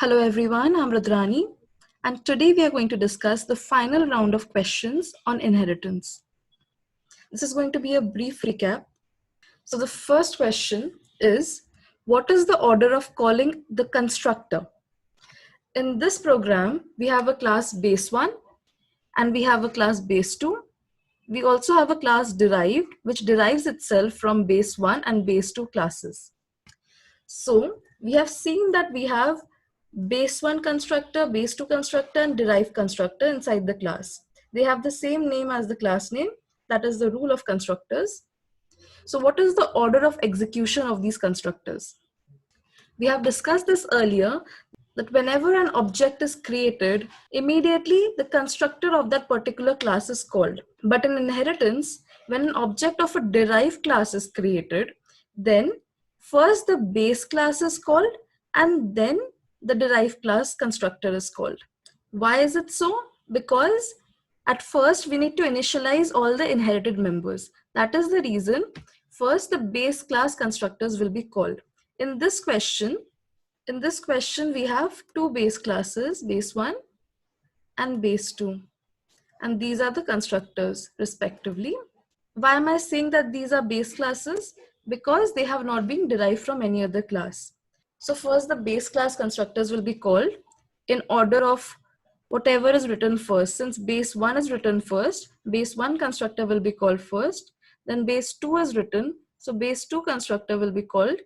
Hello everyone, I'm Rudrani, and today we are going to discuss the final round of questions on inheritance. This is going to be a brief recap. So the first question is, what is the order of calling the constructor? In this program, we have a class base1 and we have a class base2. We also have a class derived, which derives itself from base1 and base2 classes. So we have seen that we have base1 constructor, base2 constructor, and derived constructor inside the class. They have the same name as the class name. That is the rule of constructors. So what is the order of execution of these constructors? We have discussed this earlier, that whenever an object is created, immediately the constructor of that particular class is called. But in inheritance, when an object of a derived class is created, then first the base class is called and then the derived class constructor is called. Why is it so? Because at first we need to initialize all the inherited members. That is the reason first the base class constructors will be called. In this question, we have two base classes, base1 and base2. And these are the constructors respectively. Why am I saying that these are base classes? Because they have not been derived from any other class. So first the base class constructors will be called in order of whatever is written first. Since base1 is written first, base1 constructor will be called first. Then base2 is written, so base2 constructor will be called.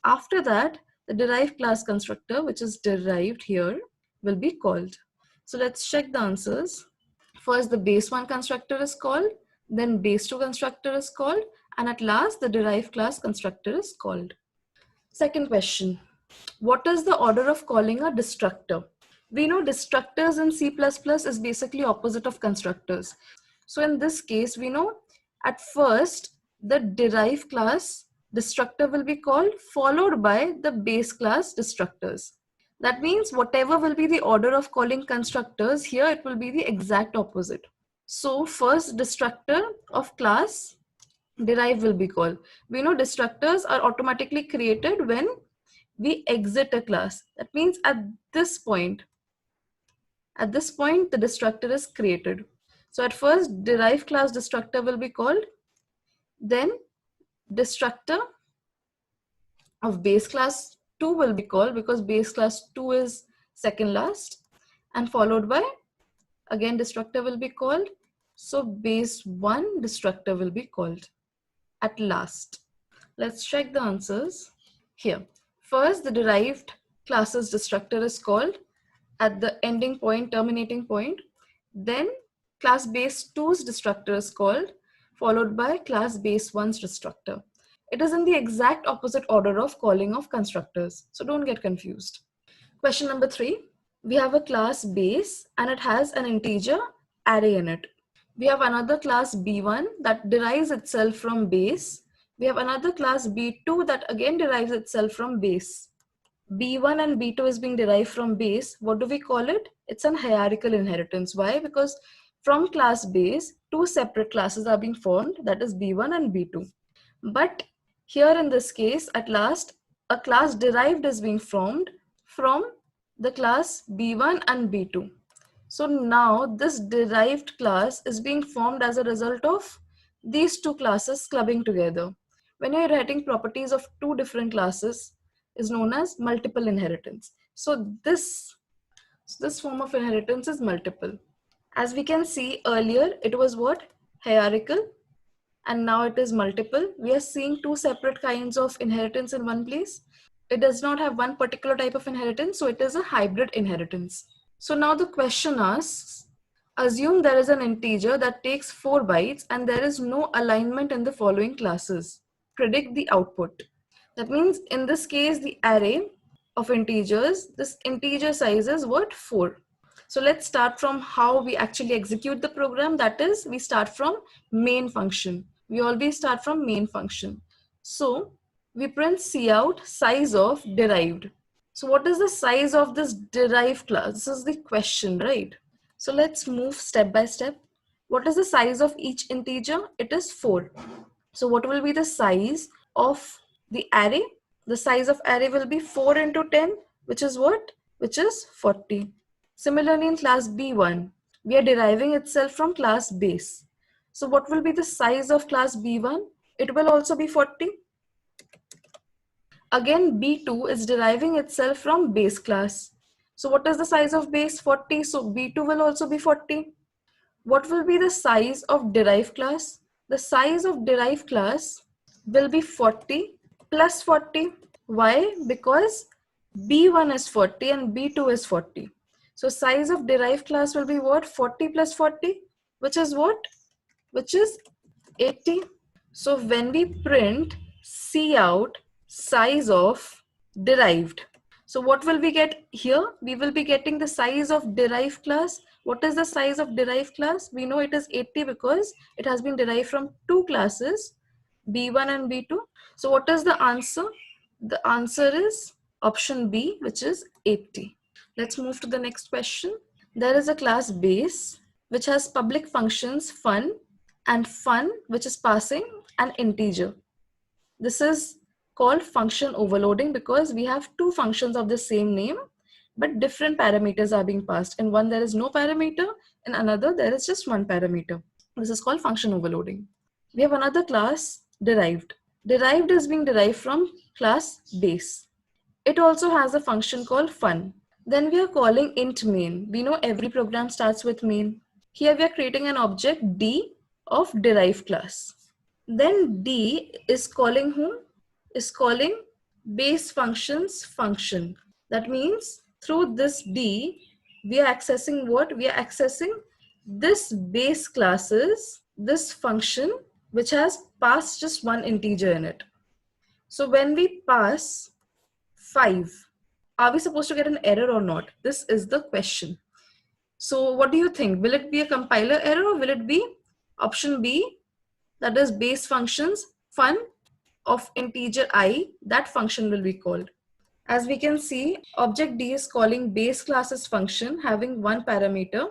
After that, the derived class constructor, which is derived here, will be called. So let's check the answers. First, the base1 constructor is called, then base2 constructor is called, and at last, the derived class constructor is called. Second question, what is the order of calling a destructor? We know destructors in C++ is basically opposite of constructors. So in this case, we know at first, the derived class destructor will be called, followed by the base class destructors. That means whatever will be the order of calling constructors, here it will be the exact opposite. So first destructor of class derived will be called. We know destructors are automatically created when we exit a class. That means at this point, the destructor is created. So at first, derived class destructor will be called, then destructor of base class 2 will be called because base class 2 is second last, and followed by again destructor will be called. So base 1 destructor will be called at last. Let's check the answers here. First, the derived classes destructor is called at the ending point, terminating point. Then class base 2's destructor is called, followed by class base 1's destructor. It is in the exact opposite order of calling of constructors. So don't get confused. Question number 3. We have a class base and it has an integer array in it. We have another class B1 that derives itself from base. We have another class B2 that again derives itself from base. B1 and B2 is being derived from base. What do we call it? It's an hierarchical inheritance. Why? Because from class base, two separate classes are being formed, that is B1 and B2. But here in this case, at last, a class derived is being formed from the class B1 and B2. So now this derived class is being formed as a result of these two classes clubbing together. When you're writing properties of two different classes, is known as multiple inheritance. So this form of inheritance is multiple. As we can see earlier, it was what? Hierarchical, and now it is multiple. We are seeing two separate kinds of inheritance in one place. It does not have one particular type of inheritance, so it is a hybrid inheritance. So now the question asks, assume there is an integer that takes 4 bytes and there is no alignment in the following classes. Predict the output. That means in this case, the array of integers, this integer size is what? 4. So let's start from how we actually execute the program. That is, we start from main function. We always start from main function. So we print cout size of derived. So what is the size of this derived class? This is the question, right? So let's move step by step. What is the size of each integer? It is 4. So what will be the size of the array? The size of array will be 4 into 10, which is what? which is 40. Similarly, in class B1, we are deriving itself from class base. So what will be the size of class B1? It will also be 40. Again, B2 is deriving itself from base class. So what is the size of base? 40. So B2 will also be 40. What will be the size of derived class? The size of derived class will be 40 plus 40. Why? Because B1 is 40 and B2 is 40. So size of derived class will be what? 40 plus 40, which is what? Which is 80. So when we print Cout size of derived, so what will we get here? We will be getting the size of derived class. What is the size of derived class? We know it is 80 because it has been derived from two classes, B1 and B2. So what is the answer? The answer is option B, which is 80. Let's move to the next question. There is a class base which has public functions fun and fun, which is passing an integer. This is called function overloading because we have two functions of the same name, but different parameters are being passed. In one, there is no parameter. In another, there is just one parameter. This is called function overloading. We have another class, derived. Derived is being derived from class base. It also has a function called fun. Then we are calling int main. We know every program starts with main. Here we are creating an object D of derived class. Then D is calling whom? Is calling base functions function. That means through this D, we are accessing what? We are accessing this base classes, this function which has passed just one integer in it. So when we pass 5, are we supposed to get an error or not? This is the question. So what do you think? Will it be a compiler error or will it be option B, that is base functions fun of integer I, that function will be called? As we can see, object D is calling base classes function having one parameter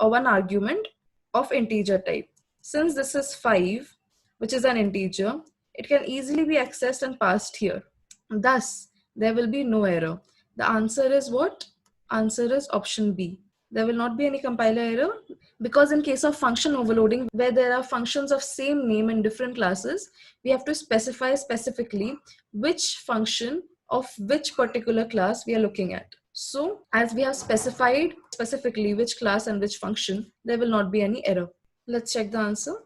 or one argument of integer type. Since this is 5, which is an integer, it can easily be accessed and passed here. Thus, there will be no error. The answer is what? Answer is option B. There will not be any compiler error because in case of function overloading, where there are functions of same name in different classes, we have to specify specifically which function of which particular class we are looking at. So as we have specified specifically which class and which function, there will not be any error. Let's check the answer.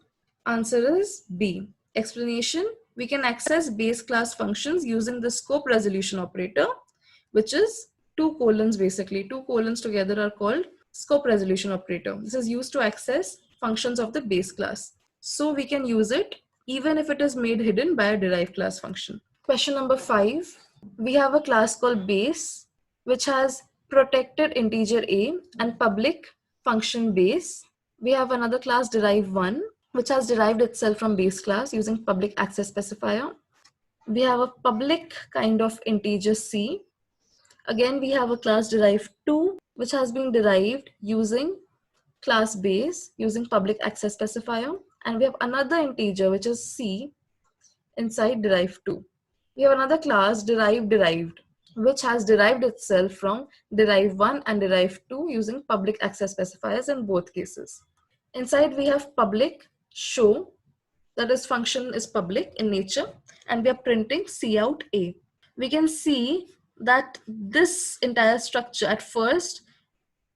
Answer is B. Explanation: we can access base class functions using the scope resolution operator, which is two colons basically. Two colons together are called scope resolution operator. This is used to access functions of the base class. So we can use it even if it is made hidden by a derived class function. Question number 5. We have a class called base, which has protected integer a and public function base. We have another class derive1, which has derived itself from base class using public access specifier. We have a public kind of integer c. Again, we have a class derive2, which has been derived using class base using public access specifier. And we have another integer, which is c, inside derive2. We have another class derived, which has derived itself from derive1 and derive2 using public access specifiers in both cases. Inside we have public show, that is function is public in nature, and we are printing cout a. We can see that this entire structure, at first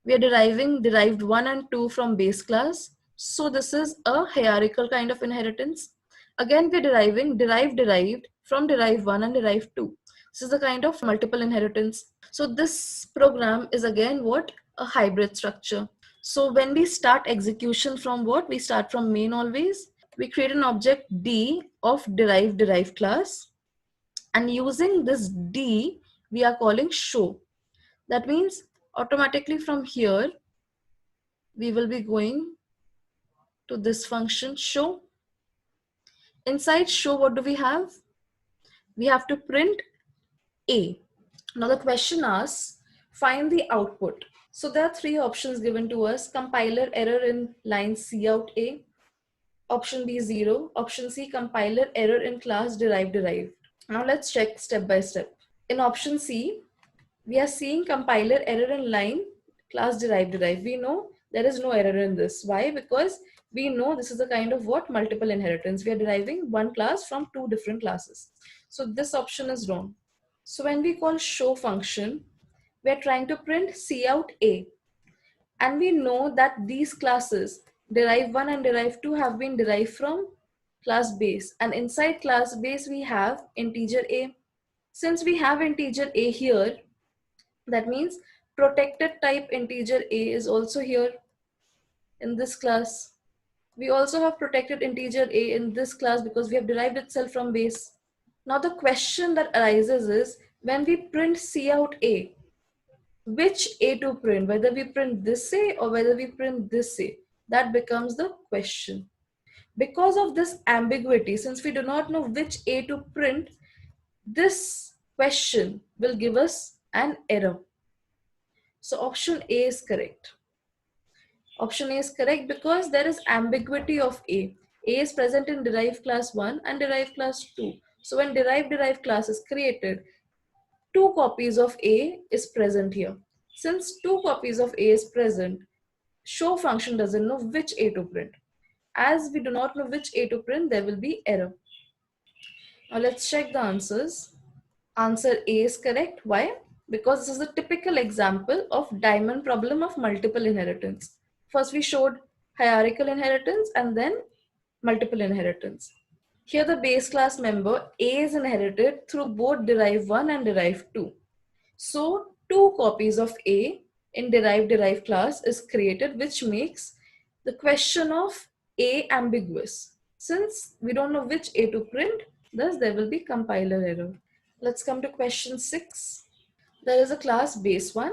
we are deriving derived 1 and 2 from base class. So this is a hierarchical kind of inheritance. Again, we are deriving derived from derive 1 and derive 2. This is a kind of multiple inheritance. So this program is again what? A hybrid structure. So when we start execution from what? We start from main always. We create an object D of derived class. And using this D, we are calling show. That means automatically from here, we will be going to this function show. Inside show, what do we have? We have to print A. Now the question asks, find the output. So there are three options given to us: compiler error in line cout A, option B 0, option C compiler error in class derived. Now let's check step by step. In option C, We are seeing compiler error in line class derive. We know there is no error in this. Why? Because we know this is a kind of what? Multiple inheritance. We are deriving one class from two different classes. So this option is wrong. So when we call show function, we are trying to print cout A. And we know that these classes, derive1 and derive2, have been derived from class base. And inside class base, we have integer A. Since we have integer A here, that means protected type integer A is also here in this class. We also have protected integer A in this class because we have derived itself from base. Now the question that arises is, when we print cout A, which A to print, whether we print this A or whether we print this A, that becomes the question. Because of this ambiguity, since we do not know which A to print, this question will give us an error. So option A is correct. Option A is correct because there is ambiguity of A. A is present in derived class 1 and derived class 2. So when derived class is created, two copies of A is present here. Since two copies of A is present, show function doesn't know which A to print. As we do not know which A to print, there will be error. Now let's check the answers. Answer A is correct. Why? Because this is a typical example of diamond problem of multiple inheritance. First we showed hierarchical inheritance and then multiple inheritance. Here the base class member A is inherited through both derive1 and derive2. So two copies of A in derived class is created, which makes the question of A ambiguous. Since we don't know which A to print, thus there will be compiler error. Let's come to question 6. There is a class base1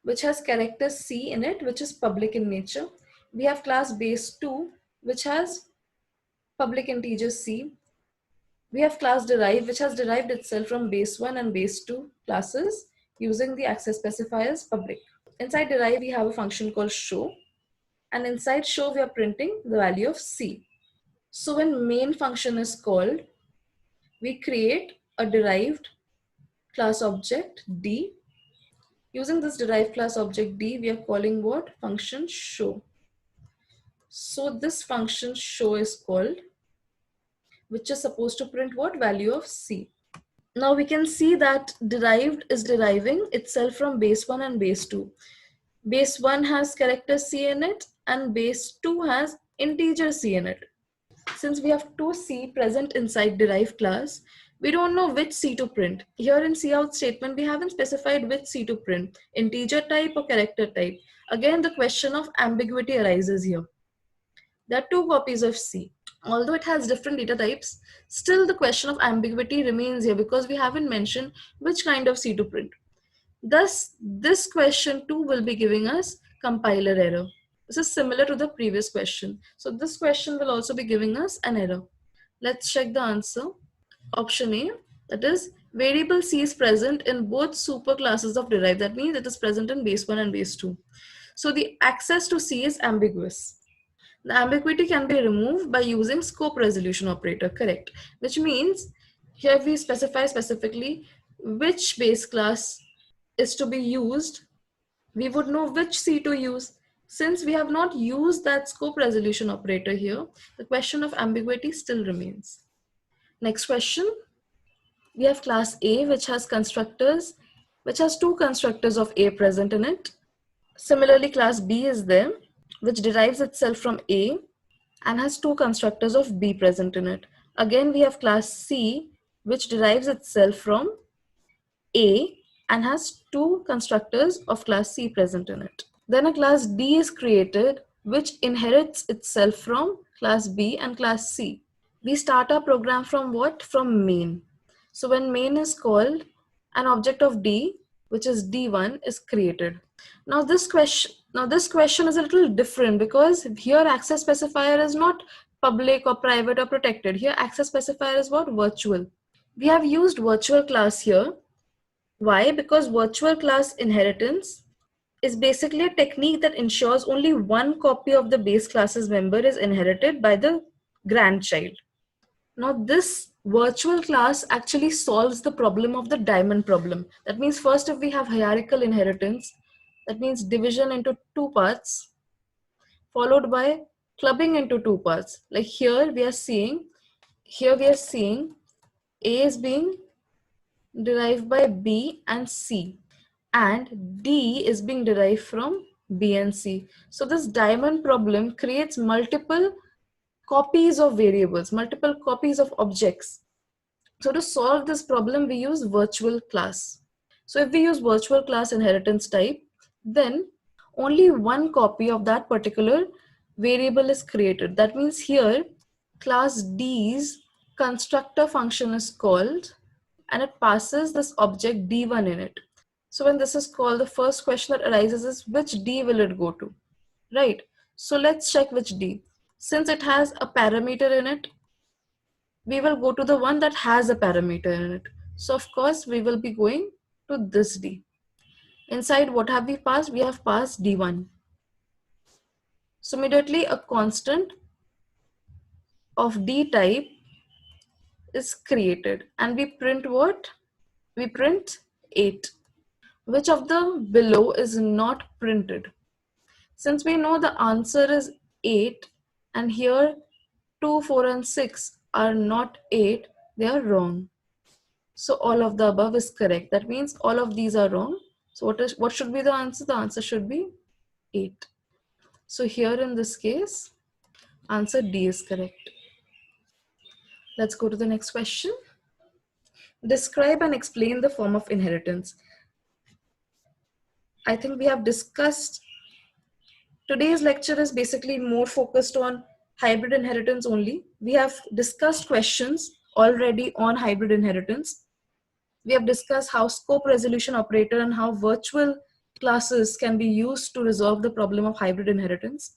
which has character C in it, which is public in nature. We have class base2 which has public integer C. We have class derive which has derived itself from base1 and base2 classes using the access specifiers public. Inside derive we have a function called show, and inside show we are printing the value of C. So when main function is called, we create a derived class object D. Using this derived class object D, we are calling what? Function show. So this function show is called, which is supposed to print what? Value of C. Now we can see that derived is deriving itself from base1 and base2. Base1 has character C in it and base2 has integer C in it. Since we have two C present inside derived class, we don't know which C to print. Here in cout statement, we haven't specified which C to print, integer type or character type. Again, the question of ambiguity arises here. There are two copies of C. Although it has different data types, still the question of ambiguity remains here because we haven't mentioned which kind of C to print. Thus, this question too will be giving us compiler error. This is similar to the previous question. So this question will also be giving us an error. Let's check the answer. Option A, that is variable C is present in both superclasses of derived. That means it is present in base1 and base2. So the access to C is ambiguous. The ambiguity can be removed by using scope resolution operator, correct? Which means here we specify specifically which base class is to be used. We would know which C to use. Since we have not used that scope resolution operator here, the question of ambiguity still remains. Next question. We have class A, which has constructors, which has two constructors of A present in it. Similarly, class B is there, which derives itself from A and has two constructors of B present in it. Again, we have class C, which derives itself from A and has two constructors of class C present in it. Then a class D is created, which inherits itself from class B and class C. We start our program from what? From main. So when main is called, an object of D, which is D1, is created. Now this question is a little different because here access specifier is not public or private or protected. Here access specifier is what? Virtual. We have used virtual class here. Why? Because virtual class inheritance is basically a technique that ensures only one copy of the base class's member is inherited by the grandchild. Now this virtual class actually solves the problem of the diamond problem. That means first, if we have hierarchical inheritance, that means division into two parts, followed by clubbing into two parts. Like here we are seeing A is being derived by B and C, and D is being derived from B and C. So this diamond problem creates multiple copies of variables, multiple copies of objects. So to solve this problem, we use virtual class. So if we use virtual class inheritance type, then only one copy of that particular variable is created. That means here class D's constructor function is called, and it passes this object D1 in it. So when this is called, the first question that arises is which D will it go to, right? So let's check which D. Since it has a parameter in it, we will go to the one that has a parameter in it. So of course we will be going to this D. Inside, what have we passed? We have passed D1. So immediately a constant of D type is created, and we print what? We print 8. Which of the below is not printed? Since we know the answer is 8, and here 2, 4 and 6 are not 8, they are wrong. So all of the above is correct. That means all of these are wrong. So what should be the answer? The answer should be 8. So here in this case, answer D is correct. Let's go to the next question. Describe and explain the form of inheritance. I think we have discussed, today's lecture is basically more focused on hybrid inheritance only. We have discussed questions already on hybrid inheritance. We have discussed how scope resolution operator and how virtual classes can be used to resolve the problem of hybrid inheritance.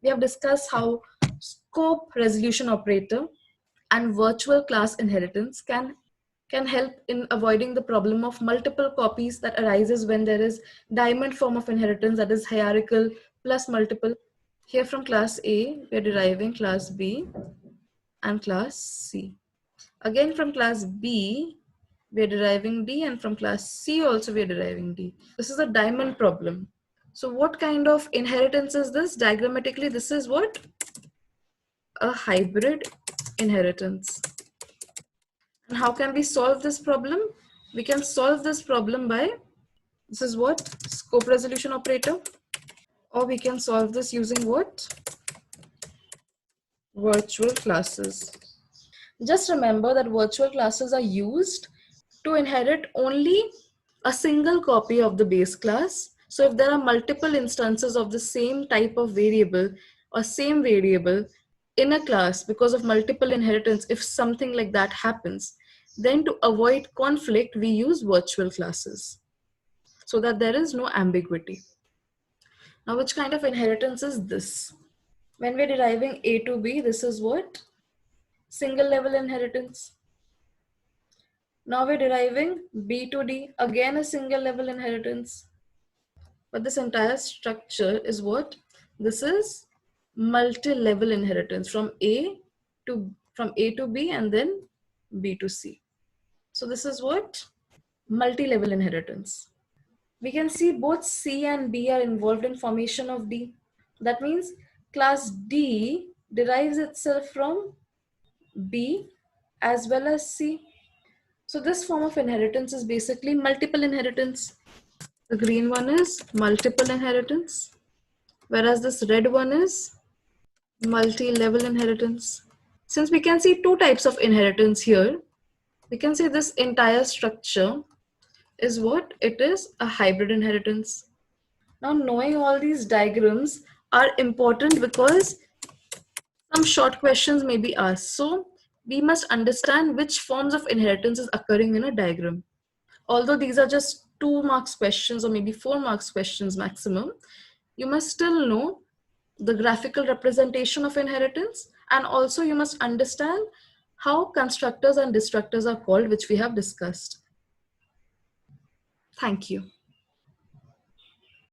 We have discussed how scope resolution operator and virtual class inheritance can help in avoiding the problem of multiple copies that arises when there is diamond form of inheritance, that is hierarchical plus multiple. Here from class A, we are deriving class B and class C. Again from class B, we are deriving D, and from class C also we are deriving D. This is a diamond problem. So what kind of inheritance is this? Diagrammatically, this is what? A hybrid inheritance. And how can we solve this problem? We can solve this problem by, this is what? Scope resolution operator. Or we can solve this using what? Virtual classes. Just remember that virtual classes are used to inherit only a single copy of the base class. So if there are multiple instances of the same type of variable or same variable in a class because of multiple inheritance, if something like that happens, then to avoid conflict, we use virtual classes so that there is no ambiguity. Now, which kind of inheritance is this? When we're deriving A to B, this is what? Single level inheritance. Now we're deriving B to D, again a single level inheritance. But this entire structure is what? This is multi-level inheritance from A to B and then B to C. So this is what? Multi-level inheritance. We can see both C and B are involved in formation of D. That means class D derives itself from B as well as C. So this form of inheritance is basically multiple inheritance. The green one is multiple inheritance, whereas this red one is multi-level inheritance. Since we can see two types of inheritance here, we can say this entire structure is what? It is a hybrid inheritance. Now, knowing all these diagrams are important because some short questions may be asked. So we must understand which forms of inheritance is occurring in a diagram. Although these are just 2 marks questions or maybe 4 marks questions maximum, you must still know the graphical representation of inheritance, and also you must understand how constructors and destructors are called, which we have discussed. Thank you.